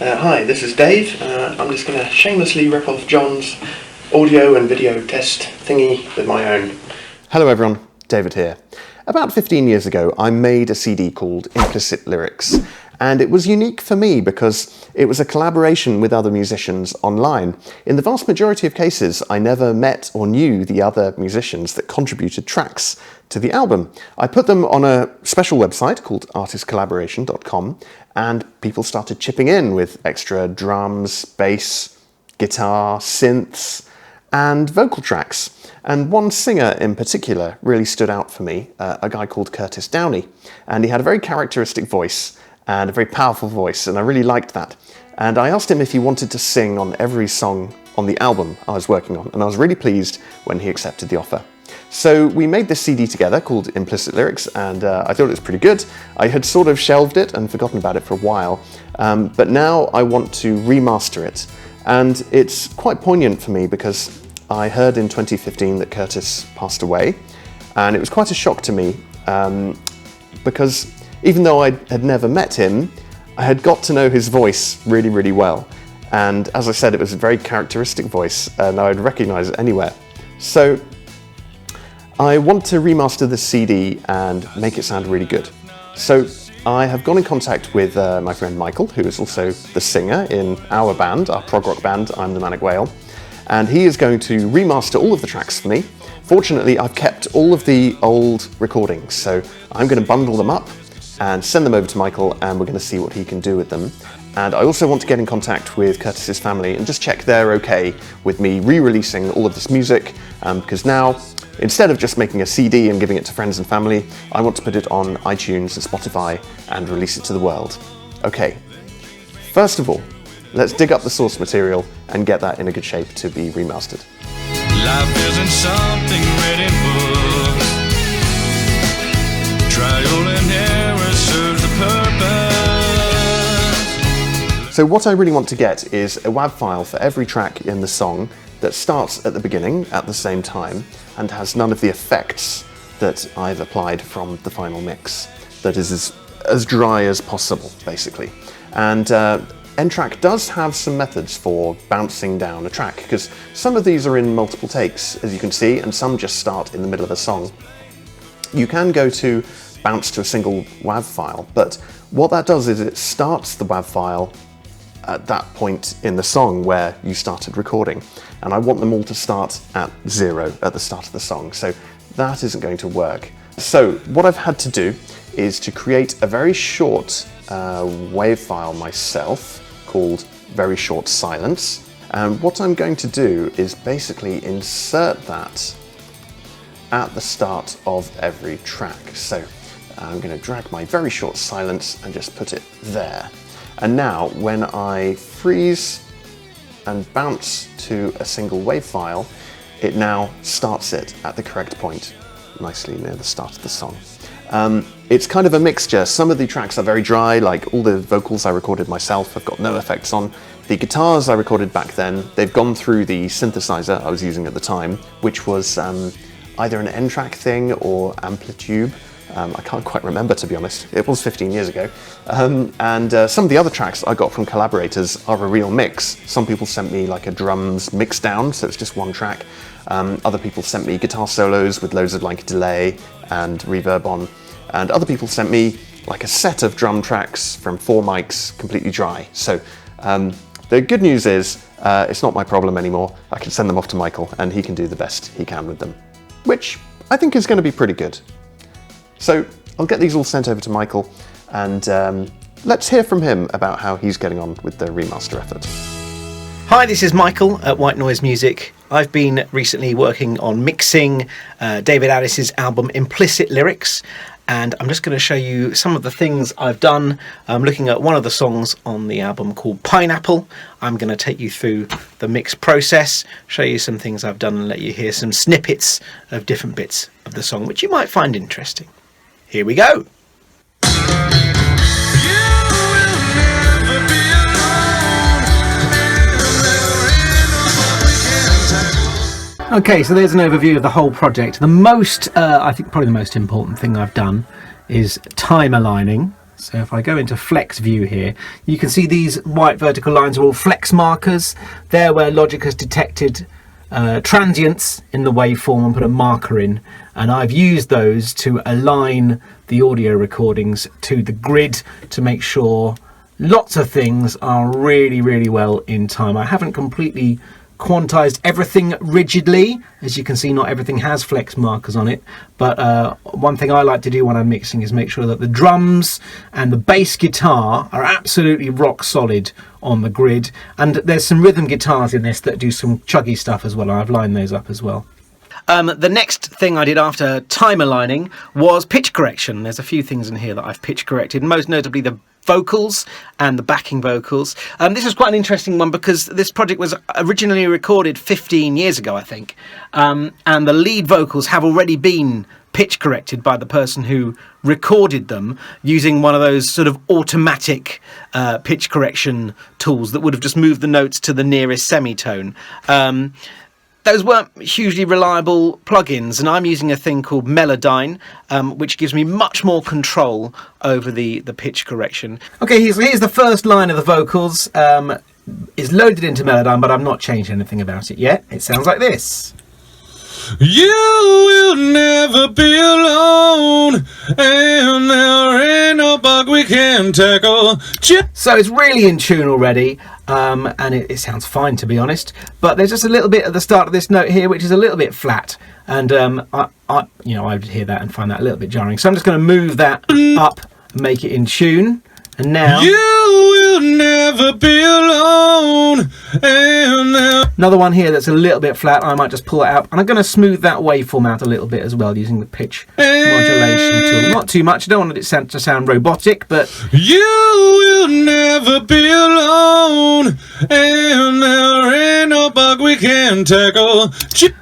Hi, this is Dave. I'm just going to shamelessly rip off John's audio and video test thingy with my own. Hello everyone, David here. About 15 years ago I made a CD called Implicit Lyrics, and it was unique for me because it was a collaboration with other musicians online. In the vast majority of cases I never met or knew the other musicians that contributed tracks to the album. I put them on a special website called artistcollaboration.com, and people started chipping in with extra drums, bass, guitar, synths and vocal tracks. And one singer in particular really stood out for me, a guy called Curtis Downey, and he had a very characteristic voice and a very powerful voice, and I really liked that. And I asked him if he wanted to sing on every song on the album I was working on, and I was really pleased when he accepted the offer. So we made this CD together called Implicit Lyrics, and I thought it was pretty good. I had sort of shelved it and forgotten about it for a while, but now I want to remaster it. And it's quite poignant for me because I heard in 2015 that Curtis passed away, and it was quite a shock to me because even though I had never met him, I had got to know his voice really, really well. And as I said, it was a very characteristic voice, and I'd recognise it anywhere. So I want to remaster this CD and make it sound really good. So I have gone in contact with my friend Michael, who is also the singer in our band, our prog rock band, I'm the Manic Whale, and he is going to remaster all of the tracks for me. Fortunately, I've kept all of the old recordings, so I'm going to bundle them up and send them over to Michael, and we're going to see what he can do with them. And I also want to get in contact with Curtis's family and just check they're okay with me re-releasing all of this music, because now, instead of just making a CD and giving it to friends and family, I want to put it on iTunes and Spotify and release it to the world. Okay, first of all, let's dig up the source material and get that in a good shape to be remastered. Life isn't something read in books. Trial and error serves the purpose. So what I really want to get is a WAV file for every track in the song that starts at the beginning at the same time and has none of the effects that I've applied from the final mix. That is as dry as possible, basically. And N-Track does have some methods for bouncing down a track, because some of these are in multiple takes, as you can see, and some just start in the middle of a song. You can go to bounce to a single WAV file, but what that does is it starts the WAV file at that point in the song where you started recording, and I want them all to start at 0 at the start of the song, so that isn't going to work. So what I've had to do is to create a very short WAV file myself called Very Short Silence, and what I'm going to do is basically insert that at the start of every track. So I'm going to drag my Very Short Silence and just put it there. And now when I freeze and bounce to a single WAV file, it now starts it at the correct point, nicely near the start of the song. It's kind of a mixture. Some of the tracks are very dry, like all the vocals I recorded myself, I've got no effects on. The guitars I recorded back then, they've gone through the synthesizer I was using at the time, which was either an N-Track thing or Amplitude. I can't quite remember, to be honest. It was 15 years ago. And some of the other tracks I got from collaborators are a real mix. Some people sent me like a drums mix down, so it's just one track. Other people sent me guitar solos with loads of like delay and reverb on. And other people sent me like a set of drum tracks from 4 mics, completely dry. So the good news is it's not my problem anymore. I can send them off to Michael and he can do the best he can with them, which I think is going to be pretty good. So I'll get these all sent over to Michael, and let's hear from him about how he's getting on with the remaster effort. Hi, this is Michael at White Noise Music. I've been recently working on mixing David Addis's album Implicit Lyrics, and I'm just going to show you some of the things I've done. I'm looking at one of the songs on the album called Pineapple. I'm going to take you through the mix process, show you some things I've done, and let you hear some snippets of different bits of the song, which you might find interesting. Here we go. Okay, so there's an overview of the whole project. The most, I think probably the most important thing I've done is time aligning. So if I go into flex view here, you can see these white vertical lines are all flex markers. They're where Logic has detected transients in the waveform and put a marker in, and I've used those to align the audio recordings to the grid to make sure lots of things are really well in time. I haven't completely quantized everything rigidly. As you can see, not everything has flex markers on it, but one thing I like to do when I'm mixing is make sure that the drums and the bass guitar are absolutely rock solid on the grid, and there's some rhythm guitars in this that do some chuggy stuff as well. I've lined those up as well. The next thing I did after time aligning was pitch correction. There's a few things in here that I've pitch corrected, most notably the vocals and the backing vocals. This is quite an interesting one because this project was originally recorded 15 years ago, I think, and the lead vocals have already been pitch corrected by the person who recorded them using one of those sort of automatic pitch correction tools that would have just moved the notes to the nearest semitone. Those weren't hugely reliable plugins, and I'm using a thing called Melodyne, which gives me much more control over the pitch correction. Okay, here's the first line of the vocals. It's loaded into Melodyne, but I've not changed anything about it yet. It sounds like this. You will never be alone, and there ain't no bug we can tackle. So it's really in tune already, and it sounds fine, to be honest. But there's just a little bit at the start of this note here, which is a little bit flat, and I would hear that and find that a little bit jarring. So I'm just going to move that up and make it in tune. And now you will never be alone. And another one here that's a little bit flat. I might just pull it out, and I'm going to smooth that waveform out a little bit as well using the pitch modulation tool. Not too much. I don't want it to sound robotic, but you will never be alone, and there ain't no bug we can tackle.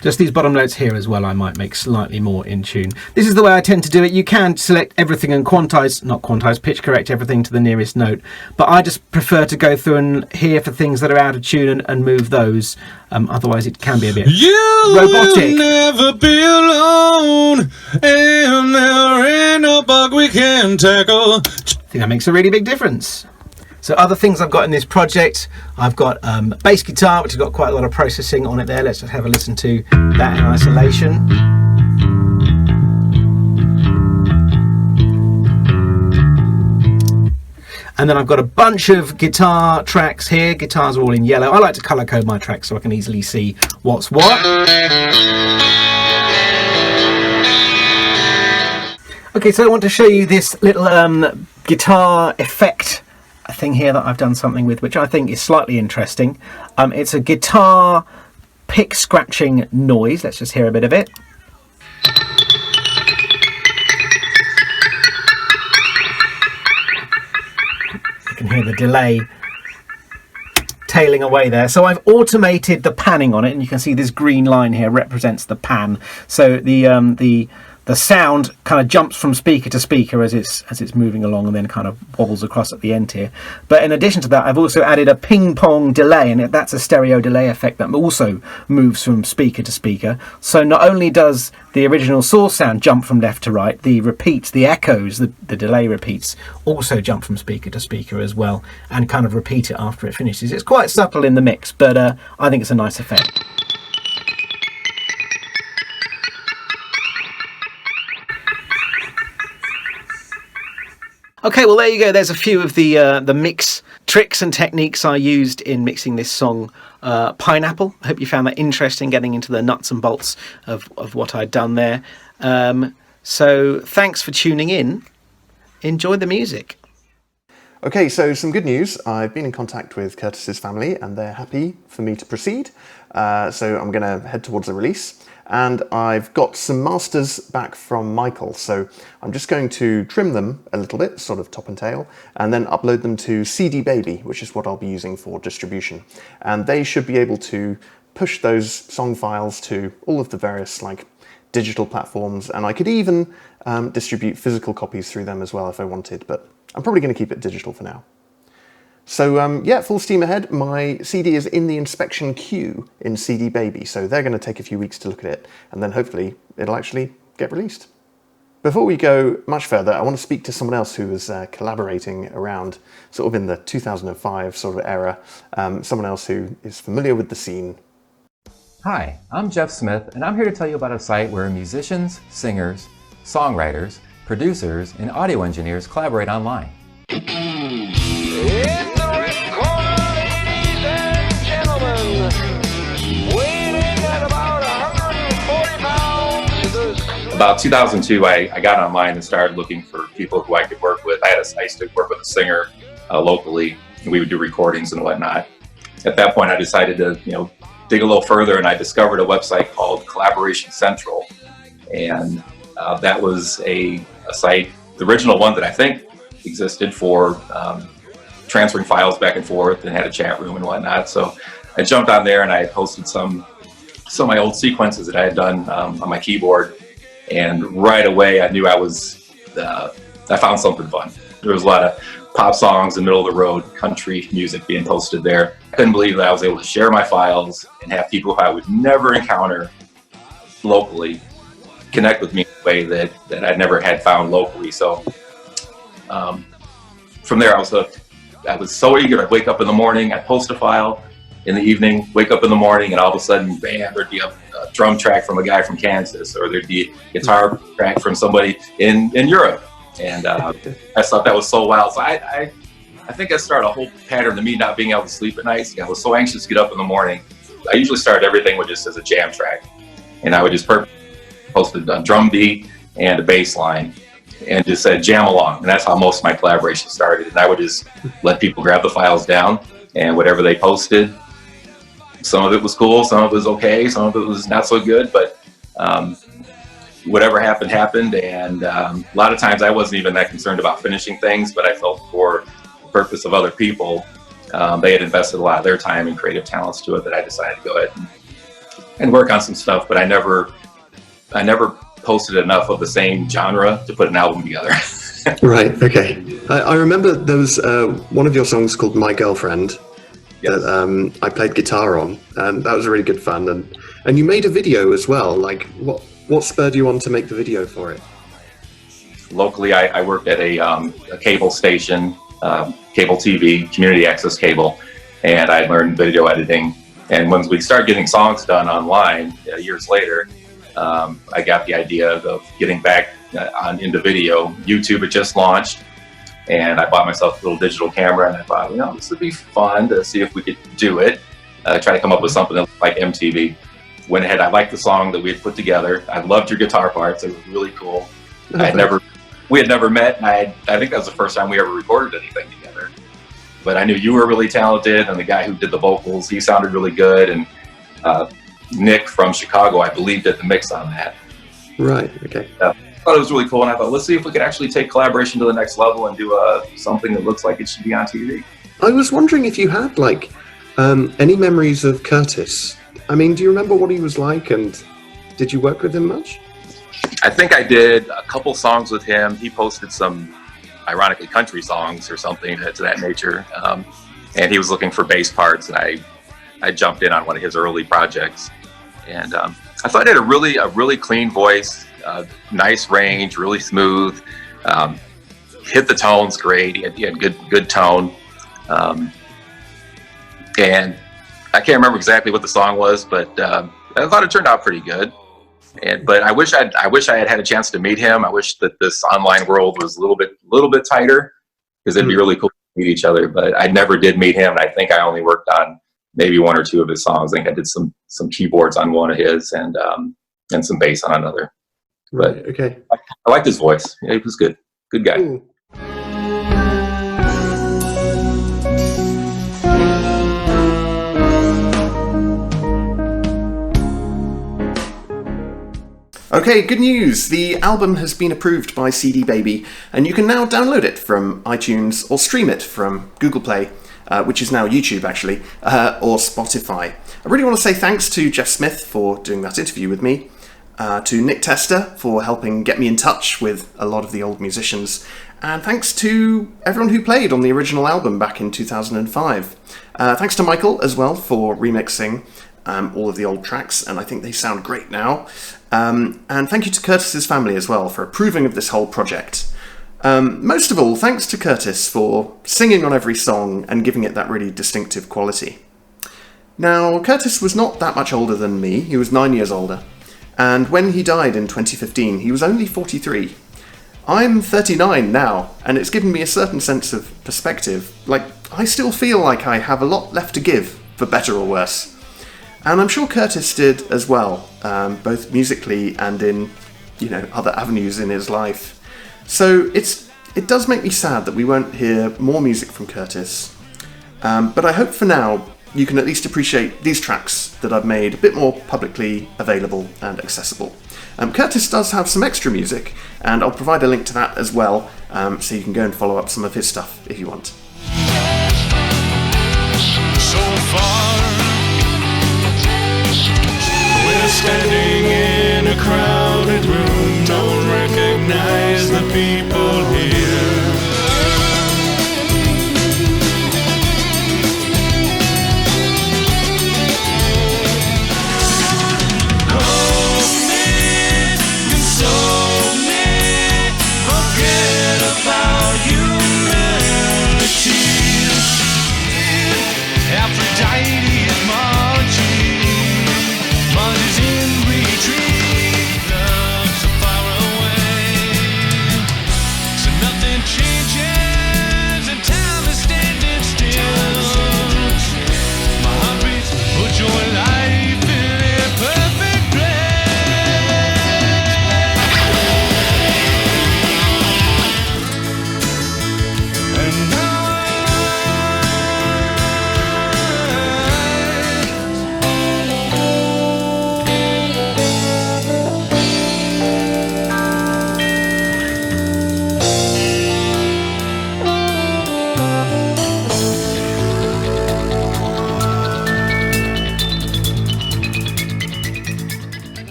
Just these bottom notes here as well I might make slightly more in tune. This is the way I tend to do it. You can select everything and pitch correct everything to the nearest note, but I just prefer to go through and hear for things that are out of tune and move those. Otherwise it can be a bit robotic. You will never be alone, and there ain't no bug we can tackle. I think that makes a really big difference. So other things I've got in this project, I've got bass guitar, which has got quite a lot of processing on it there. Let's just have a listen to that in isolation. And then I've got a bunch of guitar tracks here. Guitars are all in yellow. I like to colour code my tracks so I can easily see what's what. Okay, so I want to show you this little guitar effect thing here that I've done something with, which I think is slightly interesting. It's a guitar pick scratching noise. Let's just hear a bit of it. You can hear the delay tailing away there. So I've automated the panning on it, and you can see this green line here represents the pan. So the sound kind of jumps from speaker to speaker as it's moving along, and then kind of wobbles across at the end here. But in addition to that, I've also added a ping pong delay, and that's a stereo delay effect that also moves from speaker to speaker. So not only does the original source sound jump from left to right, the repeats, the echoes, the delay repeats also jump from speaker to speaker as well, and kind of repeat it after it finishes. It's quite subtle in the mix, but I think it's a nice effect. Okay, well there you go. There's a few of the mix tricks and techniques I used in mixing this song, Pineapple. I hope you found that interesting, getting into the nuts and bolts of what I'd done there. So thanks for tuning in. Enjoy the music. Okay, so some good news. I've been in contact with Curtis's family and they're happy for me to proceed. So I'm going to head towards the release. And I've got some masters back from Michael, so I'm just going to trim them a little bit, sort of top and tail, and then upload them to CD Baby, which is what I'll be using for distribution. And they should be able to push those song files to all of the various digital platforms, and I could even distribute physical copies through them as well if I wanted, but I'm probably going to keep it digital for now. So yeah, full steam ahead. My CD is in the inspection queue in CD Baby, so they're going to take a few weeks to look at it, and then hopefully it'll actually get released. Before we go much further, I want to speak to someone else who was collaborating around sort of in the 2005 sort of era, someone else who is familiar with the scene. Hi, I'm Jeff Smith, and I'm here to tell you about a site where musicians, singers, songwriters, producers, and audio engineers collaborate online. In the red corner, ladies and gentlemen, weighing at about 140 pounds. About 2002, I got online and started looking for people who I could work with. I used to work with a singer locally, and we would do recordings and whatnot. At that point, I decided to, dig a little further, and I discovered a website called Collaboration Central, and that was a site, the original one that I think existed for transferring files back and forth, and had a chat room and whatnot. So I jumped on there and I had posted some of my old sequences that I had done on my keyboard, and right away I knew I found something fun. There was a lot of pop songs and middle of the road country music being posted there. I couldn't believe that I was able to share my files and have people who I would never encounter locally connect with me in a way that I'd never had found locally. So from there I was hooked. I was so eager. I'd wake up in the morning, I'd post a file in the evening, wake up in the morning, and all of a sudden, bam, there'd be a drum track from a guy from Kansas, or there'd be a guitar track from somebody in Europe. And I thought that was so wild. So I think I started a whole pattern of me not being able to sleep at night. I was so anxious to get up in the morning. I usually start everything with just as a jam track, and I would just post a drum beat and a bass line and just said jam along. And that's how most of my collaboration started. And I would just let people grab the files down, and whatever they posted, some of it was cool, some of it was okay, some of it was not so good, but whatever happened. And a lot of times I wasn't even that concerned about finishing things, but I felt for the purpose of other people, they had invested a lot of their time and creative talents to it, that I decided to go ahead and work on some stuff. But I never posted enough of the same genre to put an album together. Right, okay. I remember there was one of your songs called My Girlfriend. Yes. That I played guitar on, and that was really good fun. And you made a video as well. Like, what spurred you on to make the video for it? Locally, I worked at a cable station, cable TV, community access cable, and I learned video editing. And when we started getting songs done online years later, I got the idea of getting back into video. YouTube had just launched, and I bought myself a little digital camera, and I thought, this would be fun to see if we could do it. Try to come up with something that looked like MTV. Went ahead, I liked the song that we had put together. I loved your guitar parts, it was really cool. We had never met, and I think that was the first time we ever recorded anything together. But I knew you were really talented, and the guy who did the vocals, he sounded really good, and Nick from Chicago, I believe, did the mix on that. Right, okay. I thought it was really cool, and I thought, let's see if we could actually take collaboration to the next level and do something that looks like it should be on TV. I was wondering if you had, any memories of Curtis. I mean, do you remember what he was like, and did you work with him much? I think I did a couple songs with him. He posted some, ironically, country songs or something to that nature, and he was looking for bass parts, and I jumped in on one of his early projects. And I thought he had a really clean voice, nice range, really smooth, hit the tones great. He had good tone, and I can't remember exactly what the song was, but I thought it turned out pretty good. But I wish I had had a chance to meet him. I wish that this online world was a little bit tighter, because it'd be really cool to meet each other. But I never did meet him, and I think I only worked on maybe one or two of his songs. I think I did some keyboards on one of his, and some bass on another. But right, okay. I liked his voice. Yeah, he was good guy. Ooh. Okay, good news! The album has been approved by CD Baby, and you can now download it from iTunes or stream it from Google Play, which is now YouTube actually, or Spotify. I really want to say thanks to Jeff Smith for doing that interview with me, to Nick Tester for helping get me in touch with a lot of the old musicians, and thanks to everyone who played on the original album back in 2005. Thanks to Michael as well for remixing, all of the old tracks, and I think they sound great now. And thank you to Curtis's family as well for approving of this whole project. Most of all, thanks to Curtis for singing on every song and giving it that really distinctive quality. Now, Curtis was not that much older than me, he was 9 years older, and when he died in 2015, he was only 43. I'm 39 now, and it's given me a certain sense of perspective. Like, I still feel like I have a lot left to give, for better or worse. And I'm sure Curtis did as well, both musically and in, other avenues in his life. So it does make me sad that we won't hear more music from Curtis. But I hope for now you can at least appreciate these tracks that I've made a bit more publicly available and accessible. Curtis does have some extra music, and I'll provide a link to that as well, so you can go and follow up some of his stuff if you want. So far, we're standing in a crowded room, don't recognize the people here.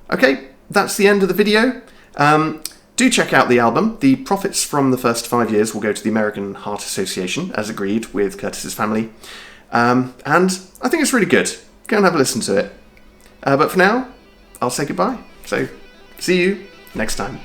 Okay, that's the end of the video. Do check out the album. The profits from the first 5 years will go to the American Heart Association, as agreed with Curtis's family. And I think it's really good. Go and have a listen to it. But for now, I'll say goodbye. So, see you next time.